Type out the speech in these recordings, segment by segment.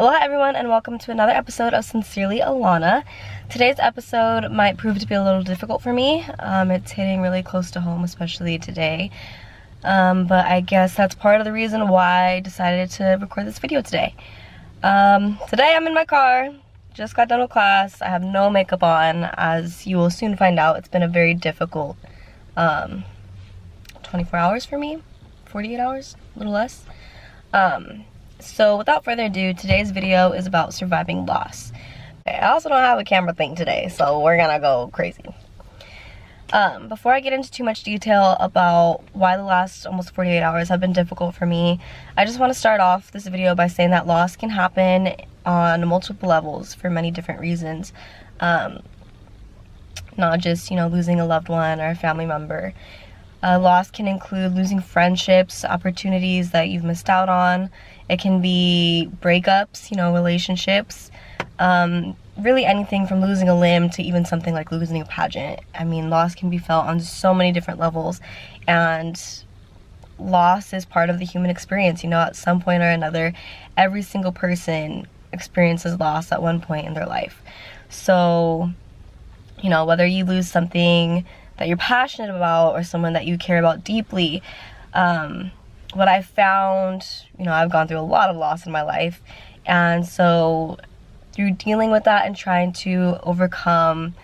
Aloha everyone, and welcome to another episode of Sincerely Alana. Today's episode might prove to be a little difficult for me. It's hitting really close to home, especially today. But I guess that's part of the reason why I decided to record this video today. Today I'm in my car, just got done with class. I have no makeup on, as you will soon find out. It's been a very difficult 24 hours for me, 48 hours, a little less. So without further ado, today's video is about surviving loss. I also don't have a camera thing today, so we're gonna go crazy. Before I get into too much detail about why the last almost 48 hours have been difficult for me, I just want to start off this video by saying that loss can happen on multiple levels for many different reasons. Not just, losing a loved one or a family member. Loss can include losing friendships, opportunities that you've missed out on. It can be breakups, relationships, really anything from losing a limb to even something like losing a pageant. I mean, loss can be felt on so many different levels, and loss is part of the human experience. At some point or another, every single person experiences loss at one point in their life. So, whether you lose something that you're passionate about or someone that you care about deeply, what I've found, I've gone through a lot of loss in my life, and so through dealing with that and trying to overcome,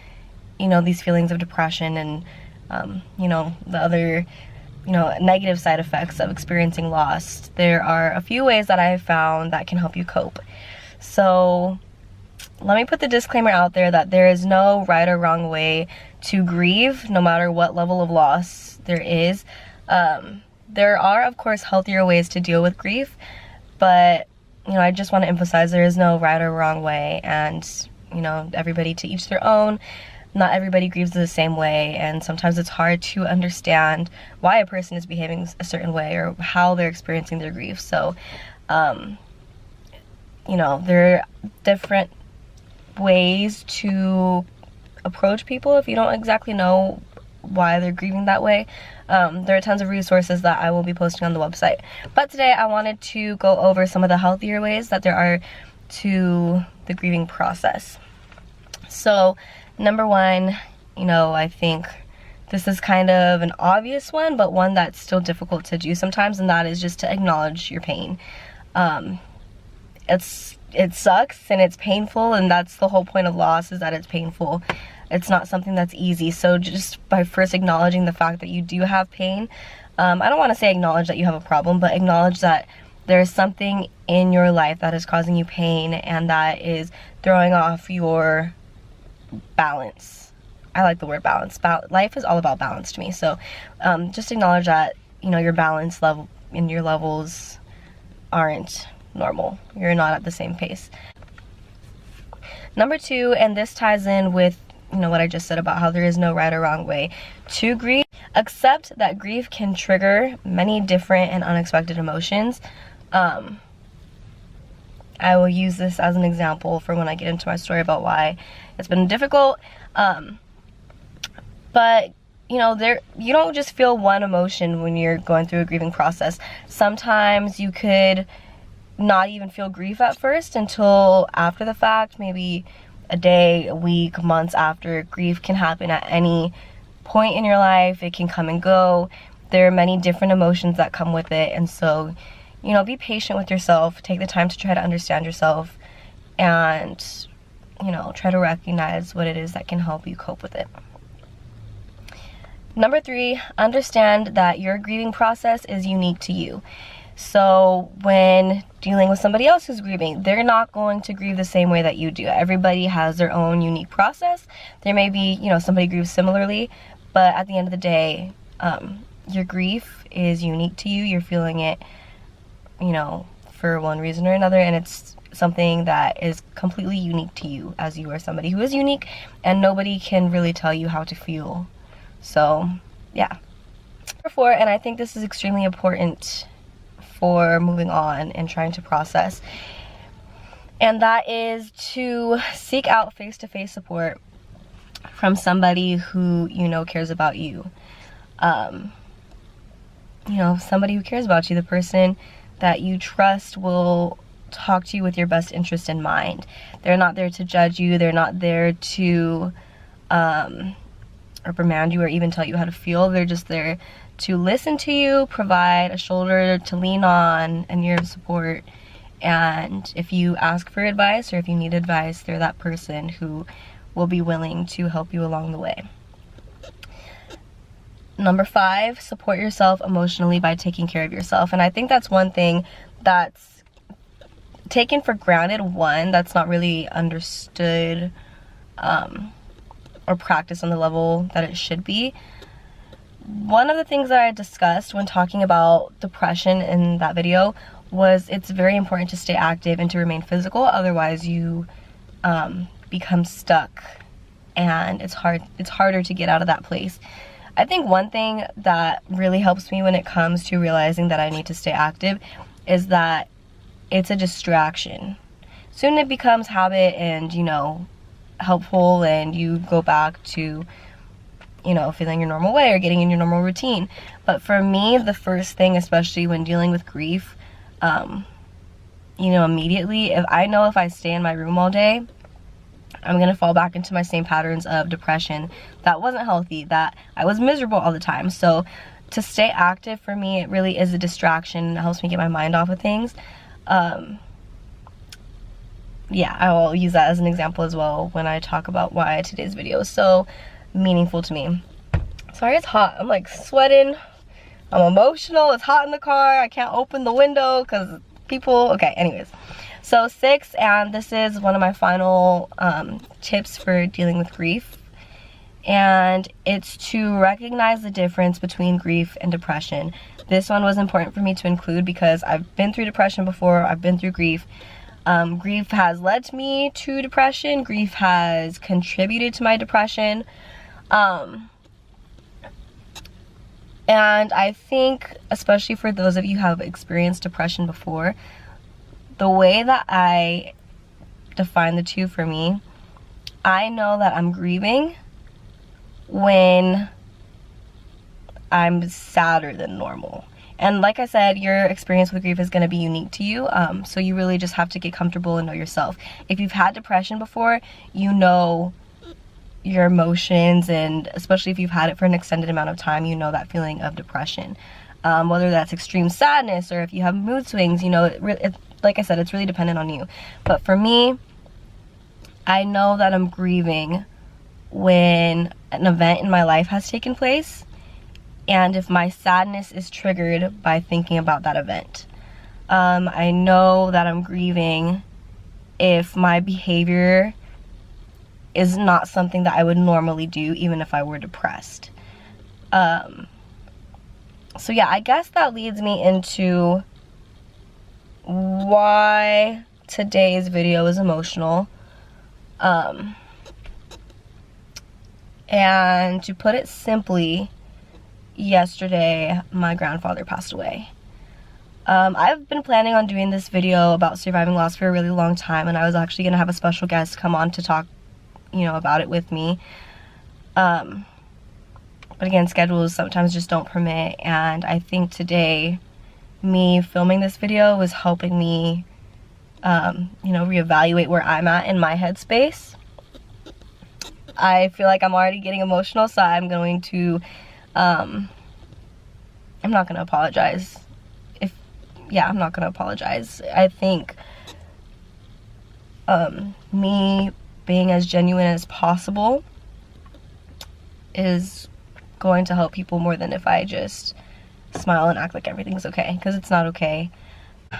these feelings of depression and, the other, negative side effects of experiencing loss, there are a few ways that I have found that can help you cope. So let me put the disclaimer out there that there is no right or wrong way to grieve, no matter what level of loss there is. There are, of course, healthier ways to deal with grief, but, I just want to emphasize there is no right or wrong way, and, everybody to each their own. Not everybody grieves the same way, and sometimes it's hard to understand why a person is behaving a certain way or how they're experiencing their grief. So, there are different ways to approach people if you don't exactly know why they're grieving that way. There are tons of resources that I will be posting on the website, but today I wanted to go over some of the healthier ways that there are to the grieving process. So number one, I think this is kind of an obvious one, but one that's still difficult to do sometimes, and that is just to acknowledge your pain. It sucks and it's painful, and that's the whole point of loss, is that it's painful. It's not something that's easy. So just by first acknowledging the fact that you do have pain, I don't want to say acknowledge that you have a problem, but acknowledge that there's something in your life that is causing you pain and that is throwing off your balance. I like the word balance. Life is all about balance to me. So just acknowledge that, your balance level and your levels aren't normal. You're not at the same pace. Number two, and this ties in with what I just said about how there is no right or wrong way to grieve. Accept that grief can trigger many different and unexpected emotions. I will use this as an example for when I get into my story about why it's been difficult. But you don't just feel one emotion when you're going through a grieving process. Sometimes you could not even feel grief at first until after the fact, maybe a day, a week, months after. Grief can happen at any point in your life. It can come and go. There are many different emotions that come with it, and so be patient with yourself. Take the time to try to understand yourself, and try to recognize what it is that can help you cope with it. Number three, understand that your grieving process is unique to you. So when dealing with somebody else who's grieving, they're not going to grieve the same way that you do. Everybody has their own unique process. There may be, somebody grieves similarly, but at the end of the day, your grief is unique to you. You're feeling it, for one reason or another, and it's something that is completely unique to you, as you are somebody who is unique, and nobody can really tell you how to feel. So, yeah. Number four, and I think this is extremely important for moving on and trying to process, and that is to seek out face-to-face support from somebody who cares about you. Somebody who cares about you, the person that you trust will talk to you with your best interest in mind. They're not there to judge you. They're not there to reprimand you or even tell you how to feel. They're just there to listen to you, provide a shoulder to lean on, and your support. And if you ask for advice or if you need advice, they're that person who will be willing to help you along the way. Number 5, support yourself emotionally by taking care of yourself. And I think that's one thing that's taken for granted, one that's not really understood or practiced on the level that it should be. One of the things that I discussed when talking about depression in that video was it's very important to stay active and to remain physical, otherwise you become stuck and it's harder to get out of that place. I think one thing that really helps me when it comes to realizing that I need to stay active is that it's a distraction. Soon it becomes habit and, you know, helpful, and you go back to, you know, feeling your normal way or getting in your normal routine. But for me, the first thing, especially when dealing with grief, you know, immediately, if I stay in my room all day, I'm gonna fall back into my same patterns of depression that wasn't healthy, that I was miserable all the time. So to stay active for me, it really is a distraction. It helps me get my mind off of things. Yeah, I will use that as an example as well when I talk about why today's video is so meaningful to me. Sorry, it's hot. I'm like sweating. I'm emotional. It's hot in the car. I can't open the window because people... Okay, anyways. So 6, and this is one of my final tips for dealing with grief. And it's to recognize the difference between grief and depression. This one was important for me to include because I've been through depression before. I've been through grief. Grief has led me to depression. Grief has contributed to my depression. And I think, especially for those of you who have experienced depression before, the way that I define the two for me, I know that I'm grieving when I'm sadder than normal. And like I said, your experience with grief is going to be unique to you, so you really just have to get comfortable and know yourself. If you've had depression before, you know your emotions, and especially if you've had it for an extended amount of time, you know that feeling of depression. Whether that's extreme sadness or if you have mood swings, you know, like I said, it's really dependent on you. But for me, I know that I'm grieving when an event in my life has taken place, and if my sadness is triggered by thinking about that event. I know that I'm grieving if my behavior is not something that I would normally do even if I were depressed. So yeah, I guess that leads me into why today's video is emotional. And to put it simply, yesterday my grandfather passed away. I've been planning on doing this video about surviving loss for a really long time, and I was actually going to have a special guest come on to talk, you know, about it with me. But again, schedules sometimes just don't permit, and I think today me filming this video was helping me, you know, reevaluate where I'm at in my headspace. I feel like I'm already getting emotional, so I'm going to, I'm not going to apologize. I'm not going to apologize. I think me being as genuine as possible is going to help people more than if I just smile and act like everything's okay, because it's not okay.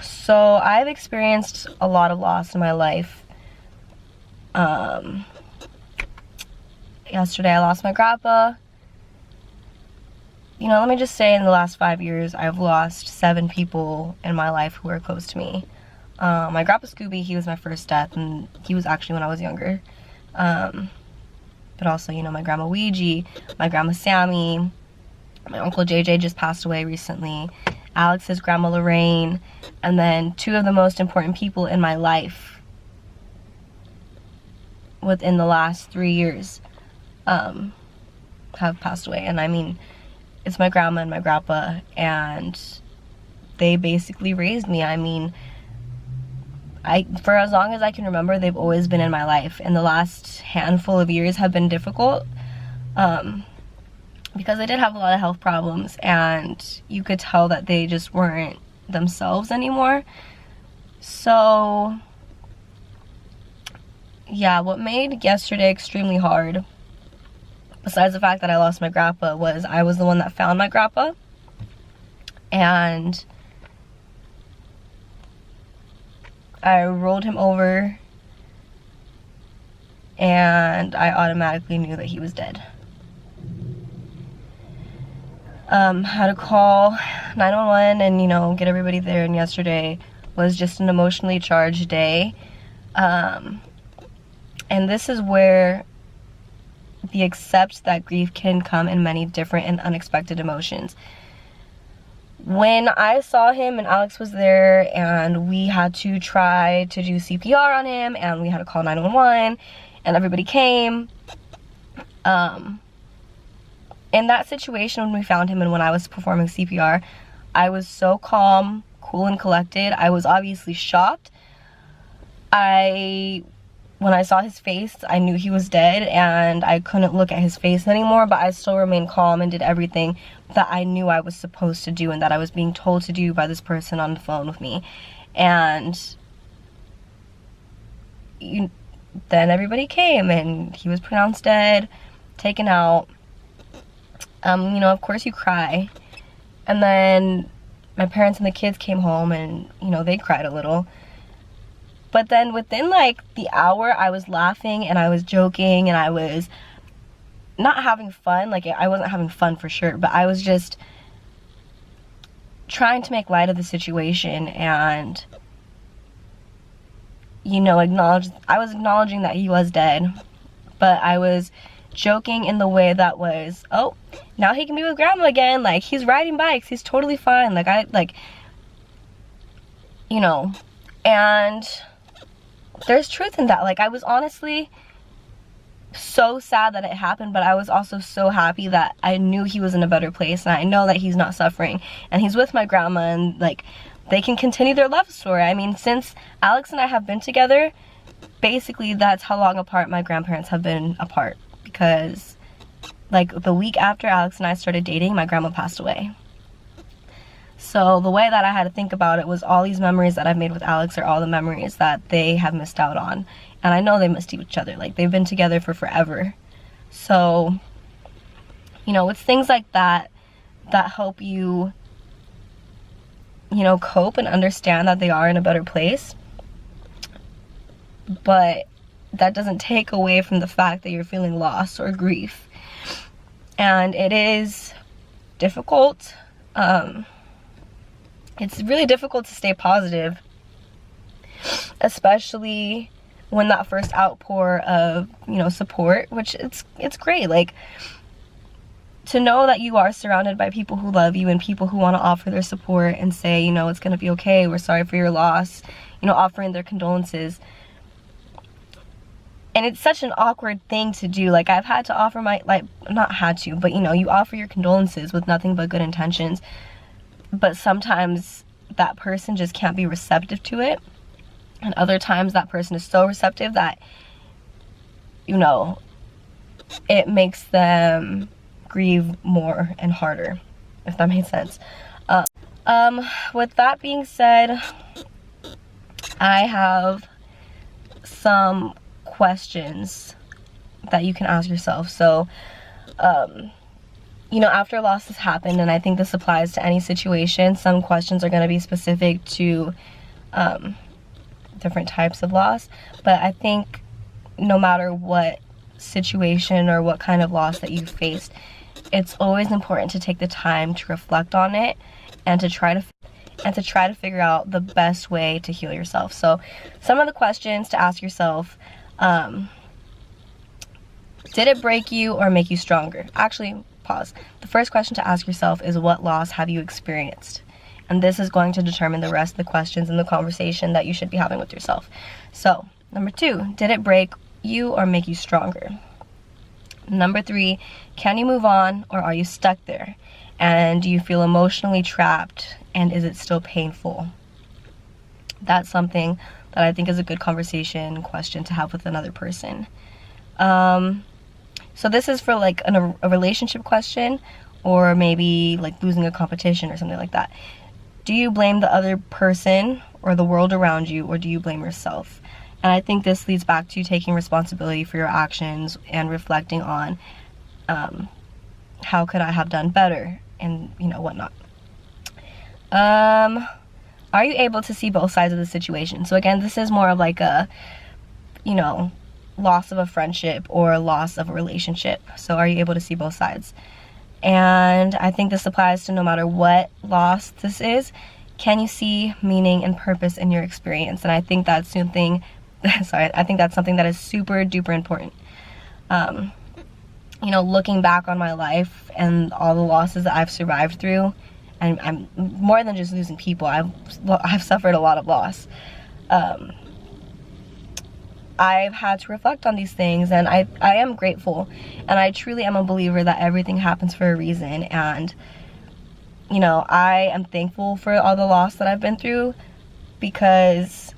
So I've experienced a lot of loss in my life. Yesterday I lost my grandpa. You know, let me just say, in the last 5 years, I've lost 7 people in my life who are close to me. My grandpa Scooby, he was my first death, and he was actually when I was younger. But also, you know, my grandma Ouija, my grandma Sammy, my uncle JJ just passed away recently, Alex's grandma Lorraine, and then 2 of the most important people in my life within the last 3 years have passed away. And I mean, it's my grandma and my grandpa, and they basically raised me. I mean, for as long as I can remember, they've always been in my life, and the last handful of years have been difficult, because they did have a lot of health problems, and you could tell that they just weren't themselves anymore. So yeah, what made yesterday extremely hard, besides the fact that I lost my grandpa, was I was the one that found my grandpa, and I rolled him over and I automatically knew that he was dead. Had to call 911 and, you know, get everybody there, and yesterday was just an emotionally charged day. And this is where the accept that grief can come in many different and unexpected emotions. When I saw him and Alex was there and we had to try to do CPR on him and we had to call 911 and everybody came, in that situation when we found him and when I was performing CPR, I was so calm, cool, and collected. I was obviously shocked. When I saw his face, I knew he was dead and I couldn't look at his face anymore, but I still remained calm and did everything that I knew I was supposed to do and that I was being told to do by this person on the phone with me. And then everybody came and he was pronounced dead, taken out. You know, of course you cry. And then my parents and the kids came home and, you know, they cried a little. But then within like the hour, I was laughing and I was joking and I was not having fun. Like, I wasn't having fun for sure, but I was just trying to make light of the situation and, you know, I was acknowledging that he was dead, but I was joking in the way that was, oh, now he can be with grandma again. Like, he's riding bikes. He's totally fine. You know, and there's truth in that. Like, I was honestly so sad that it happened, but I was also so happy that I knew he was in a better place and I know that he's not suffering and he's with my grandma and, like, they can continue their love story. I mean, since Alex and I have been together, basically that's how long apart my grandparents have been apart, because, like, the week after Alex and I started dating, my grandma passed away. So the way that I had to think about it was all these memories that I've made with Alex are all the memories that they have missed out on. And I know they missed each other. Like, they've been together for forever. So, you know, it's things like that that help you, you know, cope and understand that they are in a better place. But that doesn't take away from the fact that you're feeling loss or grief. And it is difficult. It's really difficult to stay positive, especially when that first outpour of, you know, support, which it's great. Like, to know that you are surrounded by people who love you and people who want to offer their support and say, you know, it's going to be okay, we're sorry for your loss, you know, offering their condolences. And it's such an awkward thing to do. Like, I've had to offer my, like, not had to, but, you know, you offer your condolences with nothing but good intentions. But sometimes that person just can't be receptive to it. And other times that person is so receptive that, you know, it makes them grieve more and harder, if that makes sense. With that being said, I have some questions that you can ask yourself. So, you know, after loss has happened, and I think this applies to any situation, some questions are going to be specific to different types of loss, but I think no matter what situation or what kind of loss that you've faced, it's always important to take the time to reflect on it and to try to figure out the best way to heal yourself. So some of the questions to ask yourself: did it break you or make you stronger? Actually, pause. The first question to ask yourself is, what loss have you experienced? And this is going to determine the rest of the questions in the conversation that you should be having with yourself. So, number 2, did it break you or make you stronger? Number 3, can you move on or are you stuck there? And do you feel emotionally trapped, and is it still painful? That's something that I think is a good conversation question to have with another person. So this is for like a relationship question, or maybe like losing a competition or something like that. Do you blame the other person or the world around you, or do you blame yourself? And I think this leads back to taking responsibility for your actions and reflecting on how could I have done better, and whatnot. Are you able to see both sides of the situation? So again, this is more of like a loss of a friendship or a loss of a relationship. So are you able to see both sides? And I think this applies to no matter what loss this is. Can you see meaning and purpose in your experience? And I think that's something I think that's something that is super duper important. Looking back on my life and all the losses that I've survived through, and I'm more than just losing people, I've suffered a lot of loss. I've had to reflect on these things, and I am grateful, and I truly am a believer that everything happens for a reason. And I am thankful for all the loss that I've been through, because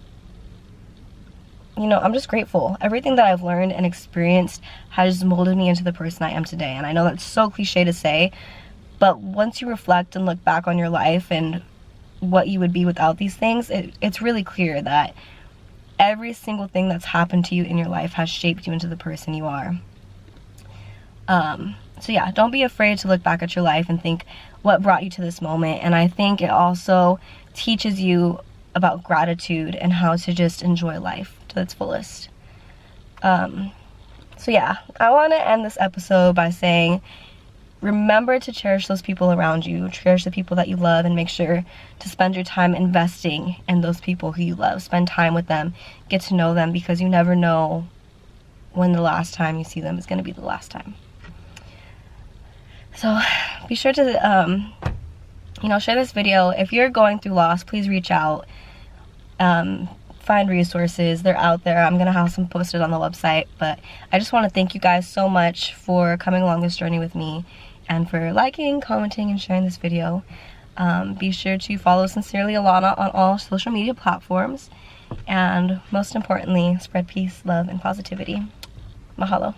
I'm just grateful. Everything that I've learned and experienced has molded me into the person I am today. And I know that's so cliche to say, but once you reflect and look back on your life and what you would be without these things, it's really clear that every single thing that's happened to you in your life has shaped you into the person you are. So yeah, don't be afraid to look back at your life and think what brought you to this moment. And I think it also teaches you about gratitude and how to just enjoy life to its fullest. So yeah, I want to end this episode by saying, remember to cherish those people around you, cherish the people that you love, and make sure to spend your time investing in those people who you love. Spend time with them, get to know them, because you never know when the last time you see them is going to be the last time. So be sure to share this video. If you're going through loss, please reach out. Find resources, they're out there. I'm gonna have some posted on the website, but I just want to thank you guys so much for coming along this journey with me, and for liking, commenting, and sharing this video. Be sure to follow Sincerely Alana on all social media platforms, and most importantly, spread peace, love, and positivity. Mahalo.